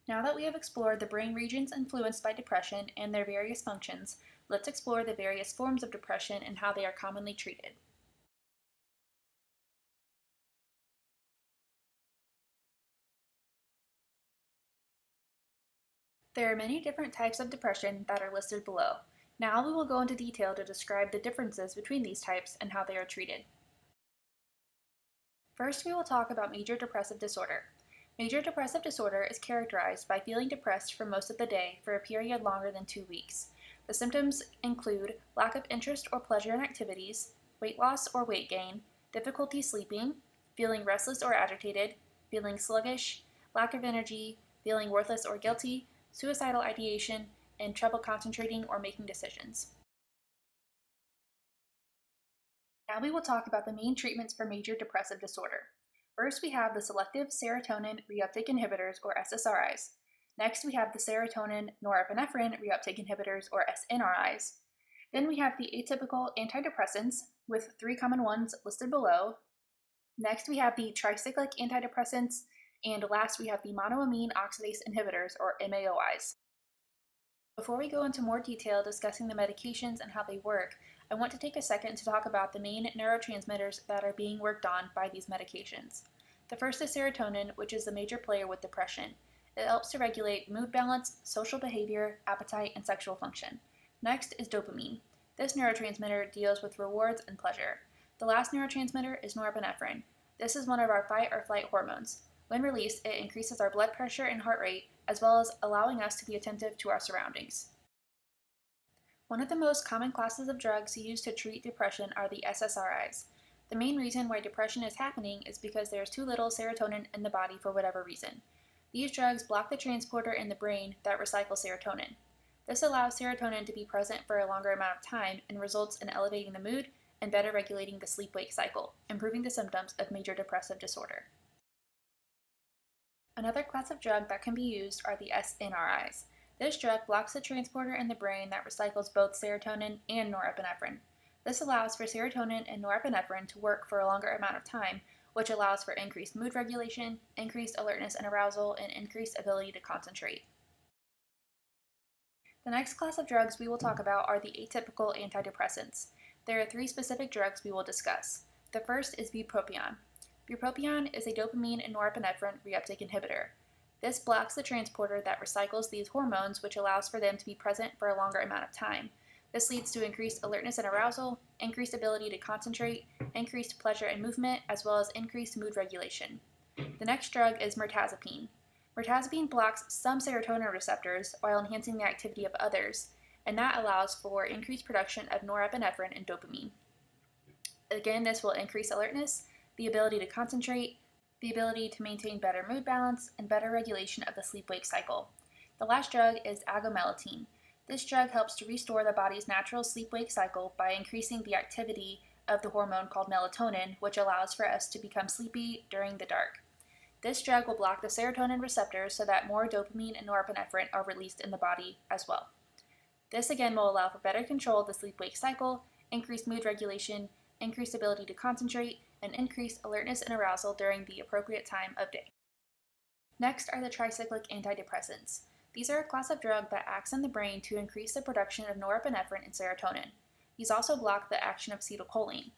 Now that we have explored the brain regions influenced by depression and their various functions, let's explore the various forms of depression and how they are commonly treated. There are many different types of depression that are listed below. Now we will go into detail to describe the differences between these types and how they are treated. First, we will talk about major depressive disorder. Major depressive disorder is characterized by feeling depressed for most of the day for a period longer than 2 weeks. The symptoms include lack of interest or pleasure in activities, weight loss or weight gain, difficulty sleeping, feeling restless or agitated, feeling sluggish, lack of energy, feeling worthless or guilty, suicidal ideation, and trouble concentrating or making decisions. Now we will talk about the main treatments for major depressive disorder. First, we have the selective serotonin reuptake inhibitors, or SSRIs. Next, we have the serotonin norepinephrine reuptake inhibitors, or SNRIs. Then we have the atypical antidepressants, with 3 common ones listed below. Next, we have the tricyclic antidepressants, and last, we have the monoamine oxidase inhibitors, or MAOIs. Before we go into more detail discussing the medications and how they work, I want to take a second to talk about the main neurotransmitters that are being worked on by these medications. The first is serotonin, which is the major player with depression. It helps to regulate mood balance, social behavior, appetite, and sexual function. Next is dopamine. This neurotransmitter deals with rewards and pleasure. The last neurotransmitter is norepinephrine. This is one of our fight or flight hormones. When released, it increases our blood pressure and heart rate, as well as allowing us to be attentive to our surroundings. One of the most common classes of drugs used to treat depression are the SSRIs. The main reason why depression is happening is because there is too little serotonin in the body for whatever reason. These drugs block the transporter in the brain that recycles serotonin. This allows serotonin to be present for a longer amount of time and results in elevating the mood and better regulating the sleep-wake cycle, improving the symptoms of major depressive disorder. Another class of drug that can be used are the SNRIs. This drug blocks the transporter in the brain that recycles both serotonin and norepinephrine. This allows for serotonin and norepinephrine to work for a longer amount of time, which allows for increased mood regulation, increased alertness and arousal, and increased ability to concentrate. The next class of drugs we will talk about are the atypical antidepressants. There are 3 specific drugs we will discuss. The first is bupropion. Bupropion is a dopamine and norepinephrine reuptake inhibitor. This blocks the transporter that recycles these hormones, which allows for them to be present for a longer amount of time. This leads to increased alertness and arousal, increased ability to concentrate, increased pleasure and movement, as well as increased mood regulation. The next drug is mirtazapine. Mirtazapine blocks some serotonin receptors while enhancing the activity of others, and that allows for increased production of norepinephrine and dopamine. Again, this will increase alertness, the ability to concentrate, the ability to maintain better mood balance, and better regulation of the sleep-wake cycle. The last drug is agomelatine. This drug helps to restore the body's natural sleep-wake cycle by increasing the activity of the hormone called melatonin, which allows for us to become sleepy during the dark. This drug will block the serotonin receptors so that more dopamine and norepinephrine are released in the body as well. This again will allow for better control of the sleep-wake cycle, increased mood regulation, increased ability to concentrate, and increased alertness and arousal during the appropriate time of day. Next are the tricyclic antidepressants. These are a class of drug that acts in the brain to increase the production of norepinephrine and serotonin. These also block the action of acetylcholine.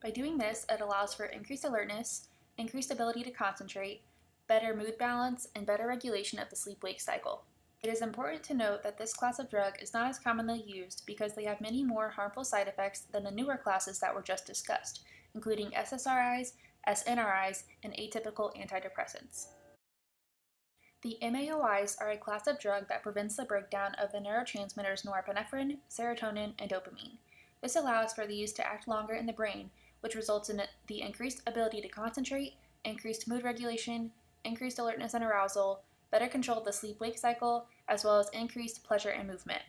By doing this, it allows for increased alertness, increased ability to concentrate, better mood balance, and better regulation of the sleep-wake cycle. It is important to note that this class of drug is not as commonly used because they have many more harmful side effects than the newer classes that were just discussed, including SSRIs, SNRIs, and atypical antidepressants. The MAOIs are a class of drug that prevents the breakdown of the neurotransmitters norepinephrine, serotonin, and dopamine. This allows for these to act longer in the brain, which results in the increased ability to concentrate, increased mood regulation, increased alertness and arousal, better control of the sleep-wake cycle, as well as increased pleasure and movement.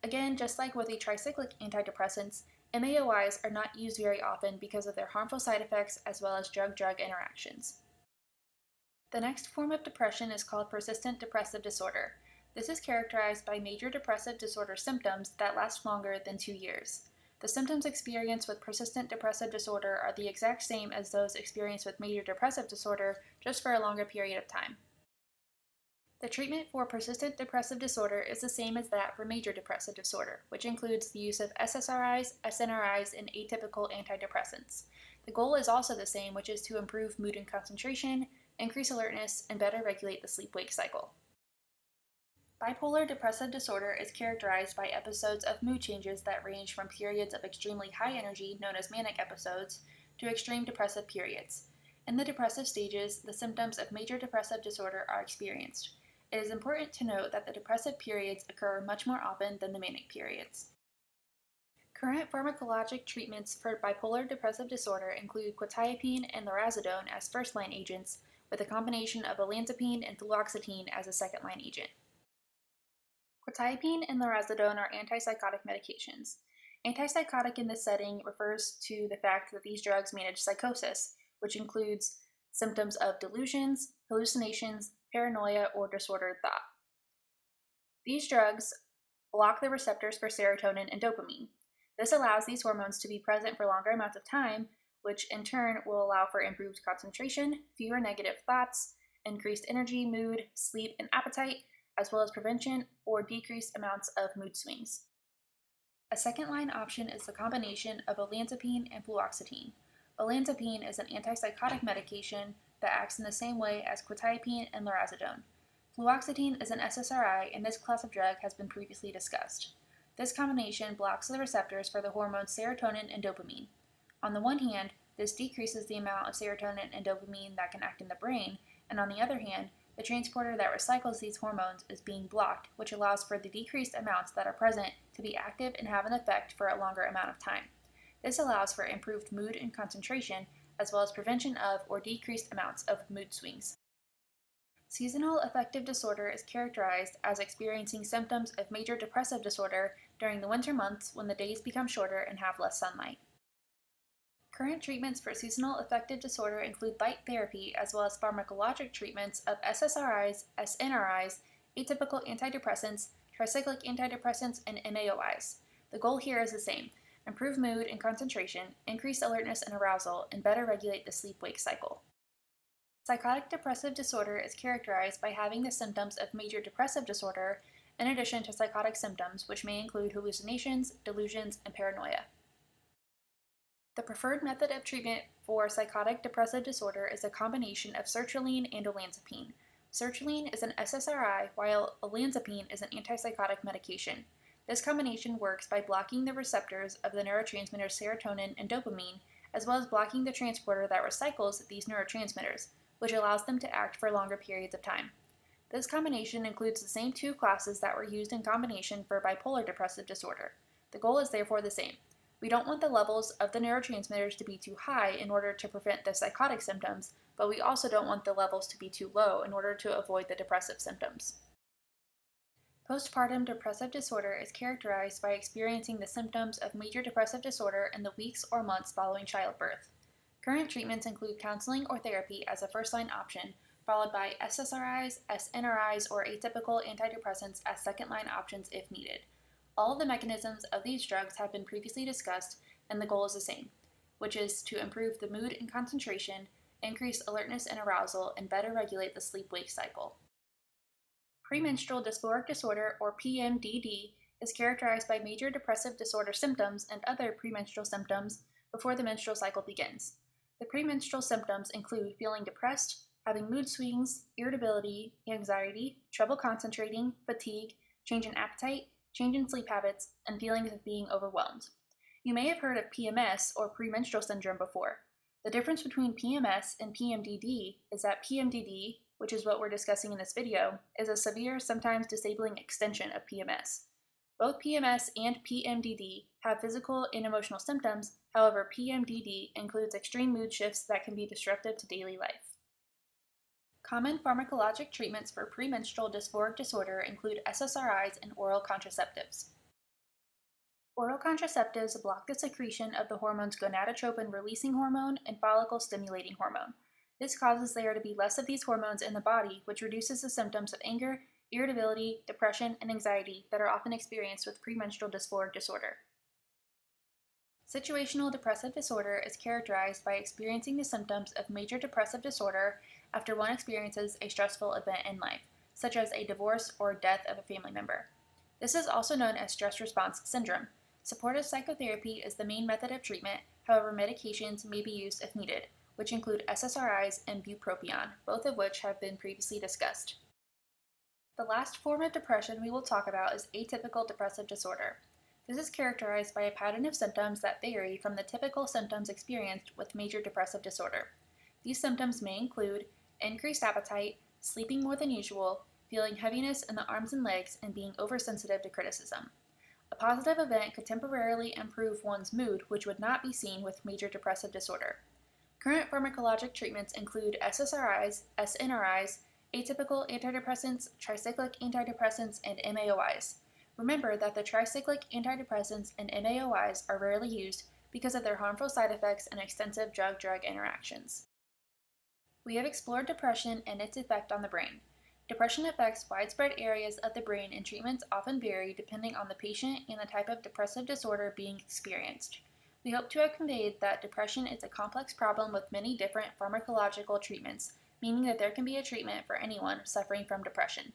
Again, just like with the tricyclic antidepressants, MAOIs are not used very often because of their harmful side effects as well as drug-drug interactions. The next form of depression is called persistent depressive disorder. This is characterized by major depressive disorder symptoms that last longer than 2 years. The symptoms experienced with persistent depressive disorder are the exact same as those experienced with major depressive disorder, just for a longer period of time. The treatment for persistent depressive disorder is the same as that for major depressive disorder, which includes the use of SSRIs, SNRIs, and atypical antidepressants. The goal is also the same, which is to improve mood and concentration, increase alertness, and better regulate the sleep-wake cycle. Bipolar depressive disorder is characterized by episodes of mood changes that range from periods of extremely high energy, known as manic episodes, to extreme depressive periods. In the depressive stages, the symptoms of major depressive disorder are experienced. It is important to note that the depressive periods occur much more often than the manic periods. Current pharmacologic treatments for bipolar depressive disorder include Quetiapine and Lurasidone as first-line agents, with a combination of Olanzapine and Fluoxetine as a second-line agent. Quetiapine and Lurasidone are antipsychotic medications. Antipsychotic in this setting refers to the fact that these drugs manage psychosis, which includes symptoms of delusions, hallucinations, paranoia, or disordered thought. These drugs block the receptors for serotonin and dopamine. This allows these hormones to be present for longer amounts of time, which in turn will allow for improved concentration, fewer negative thoughts, increased energy, mood, sleep, and appetite, as well as prevention or decreased amounts of mood swings. A second-line option is the combination of Olanzapine and Fluoxetine. Olanzapine is an antipsychotic medication that acts in the same way as Quetiapine and Lurasidone. Fluoxetine is an SSRI, and this class of drug has been previously discussed. This combination blocks the receptors for the hormones serotonin and dopamine. On the one hand, this decreases the amount of serotonin and dopamine that can act in the brain, and on the other hand, the transporter that recycles these hormones is being blocked, which allows for the decreased amounts that are present to be active and have an effect for a longer amount of time. This allows for improved mood and concentration, as well as prevention of or decreased amounts of mood swings. Seasonal affective disorder is characterized as experiencing symptoms of major depressive disorder during the winter months when the days become shorter and have less sunlight. Current treatments for seasonal affective disorder include light therapy as well as pharmacologic treatments of SSRIs, SNRIs, atypical antidepressants, tricyclic antidepressants, and MAOIs. The goal here is the same: improve mood and concentration, increase alertness and arousal, and better regulate the sleep-wake cycle. Psychotic depressive disorder is characterized by having the symptoms of major depressive disorder in addition to psychotic symptoms, which may include hallucinations, delusions, and paranoia. The preferred method of treatment for psychotic depressive disorder is a combination of sertraline and olanzapine. Sertraline is an SSRI, while olanzapine is an antipsychotic medication. This combination works by blocking the receptors of the neurotransmitters serotonin and dopamine, as well as blocking the transporter that recycles these neurotransmitters, which allows them to act for longer periods of time. This combination includes the same two classes that were used in combination for bipolar depressive disorder. The goal is therefore the same. We don't want the levels of the neurotransmitters to be too high in order to prevent the psychotic symptoms, but we also don't want the levels to be too low in order to avoid the depressive symptoms. Postpartum depressive disorder is characterized by experiencing the symptoms of major depressive disorder in the weeks or months following childbirth. Current treatments include counseling or therapy as a first-line option, followed by SSRIs, SNRIs, or atypical antidepressants as second-line options if needed. All of the mechanisms of these drugs have been previously discussed, and the goal is the same, which is to improve the mood and concentration, increase alertness and arousal, and better regulate the sleep-wake cycle. Premenstrual dysphoric disorder, or PMDD, is characterized by major depressive disorder symptoms and other premenstrual symptoms before the menstrual cycle begins. The premenstrual symptoms include feeling depressed, having mood swings, irritability, anxiety, trouble concentrating, fatigue, change in appetite, change in sleep habits, and feelings of being overwhelmed. You may have heard of PMS, or premenstrual syndrome, before. The difference between PMS and PMDD is that PMDD, which is what we're discussing in this video, is a severe, sometimes disabling extension of PMS. Both PMS and PMDD have physical and emotional symptoms. However, PMDD includes extreme mood shifts that can be disruptive to daily life. Common pharmacologic treatments for premenstrual dysphoric disorder include SSRIs and oral contraceptives. Oral contraceptives block the secretion of the hormones gonadotropin-releasing hormone and follicle-stimulating hormone. This causes there to be less of these hormones in the body, which reduces the symptoms of anger, irritability, depression, and anxiety that are often experienced with premenstrual dysphoric disorder. Situational depressive disorder is characterized by experiencing the symptoms of major depressive disorder after one experiences a stressful event in life. such as a divorce or death of a family member. This is also known as stress response syndrome. Supportive psychotherapy is the main method of treatment, however, medications may be used if needed, which include SSRIs and bupropion, both of which have been previously discussed. The last form of depression we will talk about is atypical depressive disorder. This is characterized by a pattern of symptoms that vary from the typical symptoms experienced with major depressive disorder. These symptoms may include increased appetite, sleeping more than usual, feeling heaviness in the arms and legs, and being oversensitive to criticism. A positive event could temporarily improve one's mood, which would not be seen with major depressive disorder. Current pharmacologic treatments include SSRIs, SNRIs, atypical antidepressants, tricyclic antidepressants, and MAOIs. Remember that the tricyclic antidepressants and MAOIs are rarely used because of their harmful side effects and extensive drug-drug interactions. We have explored depression and its effect on the brain. Depression affects widespread areas of the brain, and treatments often vary depending on the patient and the type of depressive disorder being experienced. We hope to have conveyed that depression is a complex problem with many different pharmacological treatments, meaning that there can be a treatment for anyone suffering from depression.